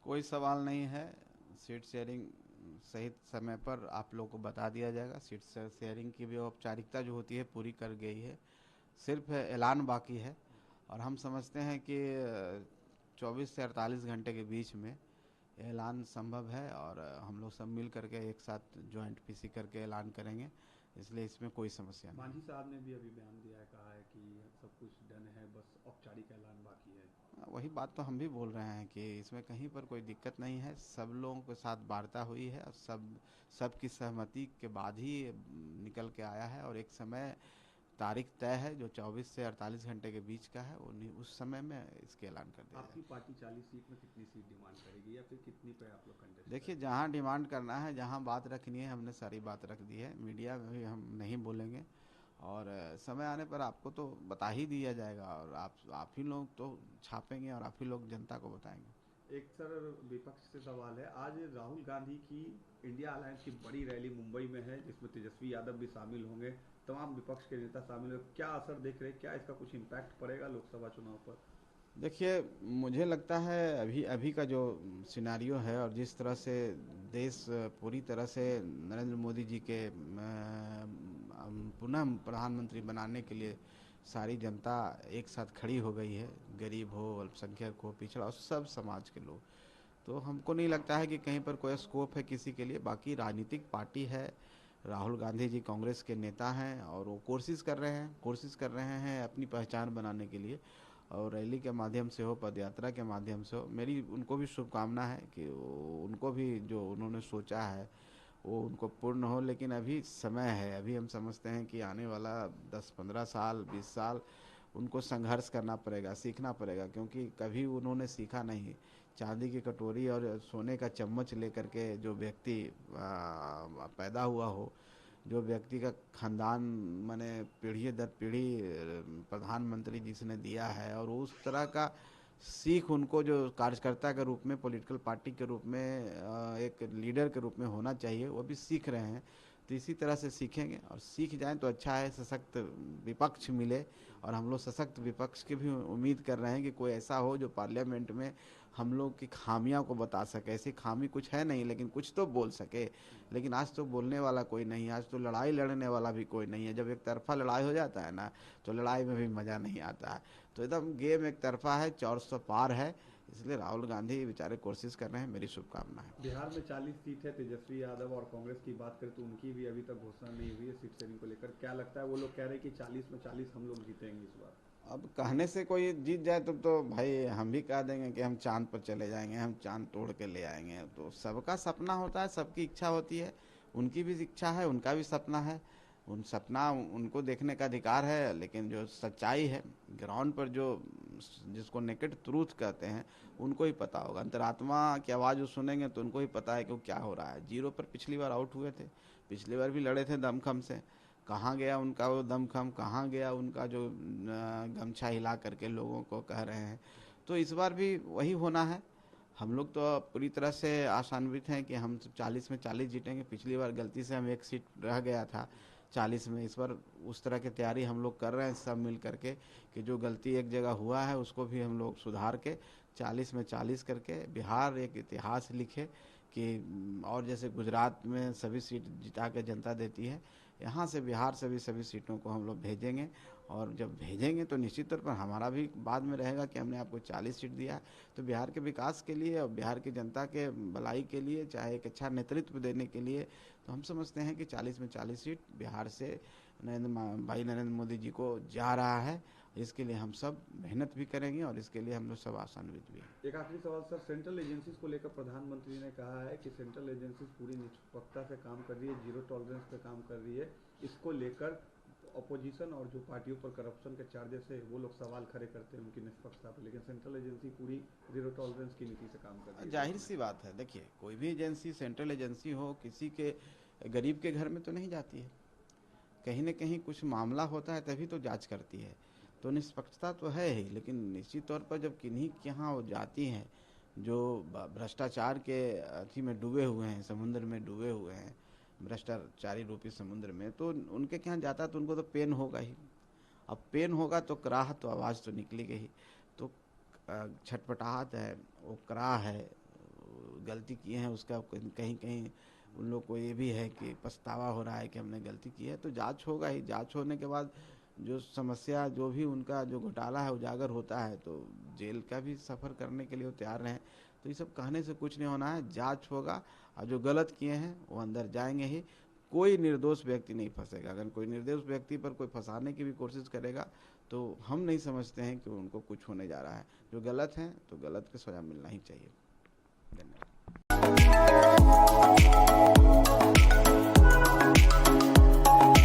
कोई सवाल नहीं है। सीट शेयरिंग सही समय पर आप लोगों को बता दिया जाएगा। सीट शेयरिंग की भी औपचारिकता जो होती है पूरी कर गई है, सिर्फ ऐलान बाकी है। और हम समझते हैं कि 24 से 48 घंटे के बीच में ऐलान संभव है, और हम लोग सब मिल करके एक साथ ज्वाइंट पीसी करके ऐलान करेंगे, इसलिए इसमें कोई समस्या नहीं मांझी है। साहब ने भी अभी बयान दिया है, कहा है कि सब कुछ डन है, बस औपचारिक ऐलान बाकी है। वही बात तो हम भी बोल रहे हैं कि इसमें कहीं पर कोई दिक्कत नहीं है। सब लोगों के साथ वार्ता हुई है और सबकी सहमति के बाद ही निकल के आया है, और एक समय तारीख तय है जो 24 से 48 घंटे के बीच का है। उस समय में इसके ऐलान कर दिया आपकी जाएगा। पार्टी 40 सीट में कितनी सीट डिमांड करेगी, या फिर कितनी पे आप लोग कंटेस्ट देखिए, करेंगे? जहाँ डिमांड करना है, जहाँ बात रखनी है, हमने सारी बात रख दी है। मीडिया में भी हम नहीं बोलेंगे, और समय आने पर आपको तो बता ही दिया जाएगा, और आप ही लोग तो छापेंगे और आप ही लोग जनता को बताएंगे। एक सर विपक्ष से सवाल है, आज राहुल गांधी की इंडिया अलायंस की बड़ी रैली मुंबई में है, जिसमें तेजस्वी यादव भी शामिल होंगे, तमाम विपक्ष के नेता शामिल होंगे। क्या असर देख रहे हैं, क्या इसका कुछ इम्पैक्ट पड़ेगा लोकसभा चुनाव पर? देखिए, मुझे लगता है अभी अभी का जो सिनारियो है, और जिस तरह से देश पूरी तरह से नरेंद्र मोदी जी के पुनः प्रधानमंत्री बनाने के लिए सारी जनता एक साथ खड़ी हो गई है। गरीब हो, अल्पसंख्यक हो, पिछड़ा हो, सब समाज के लोग। तो हमको नहीं लगता है कि कहीं पर कोई स्कोप है किसी के लिए। बाकी राजनीतिक पार्टी है, राहुल गांधी जी कांग्रेस के नेता हैं, और वो कोशिश कर रहे हैं अपनी पहचान बनाने के लिए। और रैली के माध्यम से हो, पदयात्रा के माध्यम से हो, मेरी उनको भी शुभकामना है कि उनको भी जो उन्होंने सोचा है वो उनको पूर्ण हो। लेकिन अभी समय है, अभी हम समझते हैं कि आने वाला 10-15 साल, 20 साल उनको संघर्ष करना पड़ेगा, सीखना पड़ेगा, क्योंकि कभी उन्होंने सीखा नहीं। चांदी की कटोरी और सोने का चम्मच लेकर के जो व्यक्ति पैदा हुआ हो, जो व्यक्ति का खानदान माने पीढ़ी दर पीढ़ी प्रधानमंत्री जिसने दिया है, और उस तरह का सीख उनको जो कार्यकर्ता के रूप में, पॉलिटिकल पार्टी के रूप में, एक लीडर के रूप में होना चाहिए, वो भी सीख रहे हैं। तो इसी तरह से सीखेंगे, और सीख जाएं तो अच्छा है। सशक्त विपक्ष मिले, और हम लोग सशक्त विपक्ष की भी उम्मीद कर रहे हैं कि कोई ऐसा हो जो पार्लियामेंट में हम लोग की खामियां को बता सके। ऐसी खामी कुछ है नहीं, लेकिन कुछ तो बोल सके। लेकिन आज तो बोलने वाला कोई नहीं, आज तो लड़ाई लड़ने वाला भी कोई नहीं है। जब एक तरफा लड़ाई हो जाता है ना, तो लड़ाई में भी मज़ा नहीं आता है। तो एकदम गेम एक तरफा है, 400 पार है। इसलिए राहुल गांधी बेचारे कोशिश कर रहे हैं, मेरी शुभकामना है। बिहार में 40 सीट है, तेजस्वी यादव और कांग्रेस की बात करें तो उनकी भी अभी तक घोषणा नहीं हुई है सीट शेयरिंग को लेकर। क्या लगता है, वो लोग कह रहे हैं कि 40 में 40 हम लोग जीतेंगे इस बार? अब कहने से कोई जीत जाए तो भाई हम भी कह देंगे कि हम चांद पर चले जाएंगे, हम चांद तोड़ के ले आएंगे। तो सबका सपना होता है, सबकी इच्छा होती है। उनकी भी इच्छा है, उनका भी सपना है। उन सपना उनको देखने का अधिकार है, लेकिन जो सच्चाई है ग्राउंड पर, जो जिसको नेकेड ट्रूथ कहते हैं, उनको ही पता होगा। अंतरात्मा की आवाज़ वो सुनेंगे तो उनको ही पता है कि वो क्या हो रहा है। जीरो पर पिछली बार आउट हुए थे, पिछली बार भी लड़े थे दमखम से। कहाँ गया उनका वो दमखम, कहाँ गया उनका जो गमछा हिला करके लोगों को कह रहे हैं। तो इस बार भी वही होना है। हम लोग तो पूरी तरह से आशान्वित हैं कि हम 40 में 40 जीतेंगे। पिछली बार गलती से हम एक सीट रह गया था 40 में। इस बार उस तरह की तैयारी हम लोग कर रहे हैं सब मिल करके, कि जो गलती एक जगह हुआ है उसको भी हम लोग सुधार के 40 में 40 करके बिहार एक इतिहास लिखे। कि और जैसे गुजरात में सभी सीट जिता के जनता देती है, यहाँ से बिहार से भी सभी सीटों को हम लोग भेजेंगे। और जब भेजेंगे तो निश्चित तौर पर हमारा भी बाद में रहेगा कि हमने आपको 40 सीट दिया है। तो बिहार के विकास के लिए और बिहार की जनता के भलाई के लिए, चाहे एक अच्छा नेतृत्व देने के लिए, तो हम समझते हैं कि 40 में 40 सीट बिहार से नरेंद्र मोदी जी को जा रहा है। इसके लिए हम सब मेहनत भी करेंगे, और इसके लिए हम लोग सब आशान्वित भी हैं। एक आखिरी सवाल सर, सेंट्रल एजेंसीज को लेकर प्रधानमंत्री ने कहा है कि सेंट्रल एजेंसीज पूरी निष्पक्षता से काम कर रही है, जीरो टॉलरेंस पे काम कर रही है। इसको लेकर अपोजिशन और जो पार्टियों पर करप्शन के चार्जेस है वो लोग सवाल खड़े करते हैं उनकी निष्पक्षता पर, लेकिन सेंट्रल एजेंसी पूरी जीरो टॉलरेंस की नीति से काम कर रही है देश जाहिर में। सी बात है, देखिए कोई भी एजेंसी, सेंट्रल एजेंसी हो, किसी के गरीब के घर में तो नहीं जाती है। कहीं न कहीं कुछ मामला होता है तभी तो जांच करती है। तो निष्पक्षता तो है ही, लेकिन निश्चित तौर पर जब किन्हीं के यहाँ वो जाती हैं जो भ्रष्टाचार के अथी में डूबे हुए हैं, समुद्र में डूबे हुए हैं, भ्रष्टाचारी रूपी समुद्र में, तो उनके यहाँ जाता है तो उनको तो पेन होगा ही। अब पेन होगा तो कराह, तो आवाज़ तो निकलेगी ही। तो छटपटाहट है, वो कराह है, गलती किए हैं उसका कहीं कहीं उन लोग को ये भी है कि पछतावा हो रहा है कि हमने गलती की है, तो जांच होगा ही। जांच होने के बाद जो समस्या, जो भी उनका जो घोटाला है उजागर होता है, तो जेल का भी सफ़र करने के लिए वो तैयार रहें। तो ये सब कहने से कुछ नहीं होना है, जांच होगा और जो गलत किए हैं वो अंदर जाएंगे ही। कोई निर्दोष व्यक्ति नहीं फंसेगा। अगर कोई निर्दोष व्यक्ति पर कोई फंसाने की भी कोशिश करेगा तो हम नहीं समझते हैं कि उनको कुछ होने जा रहा है। जो गलत हैं तो गलत की सज़ा मिलना ही चाहिए। धन्यवाद।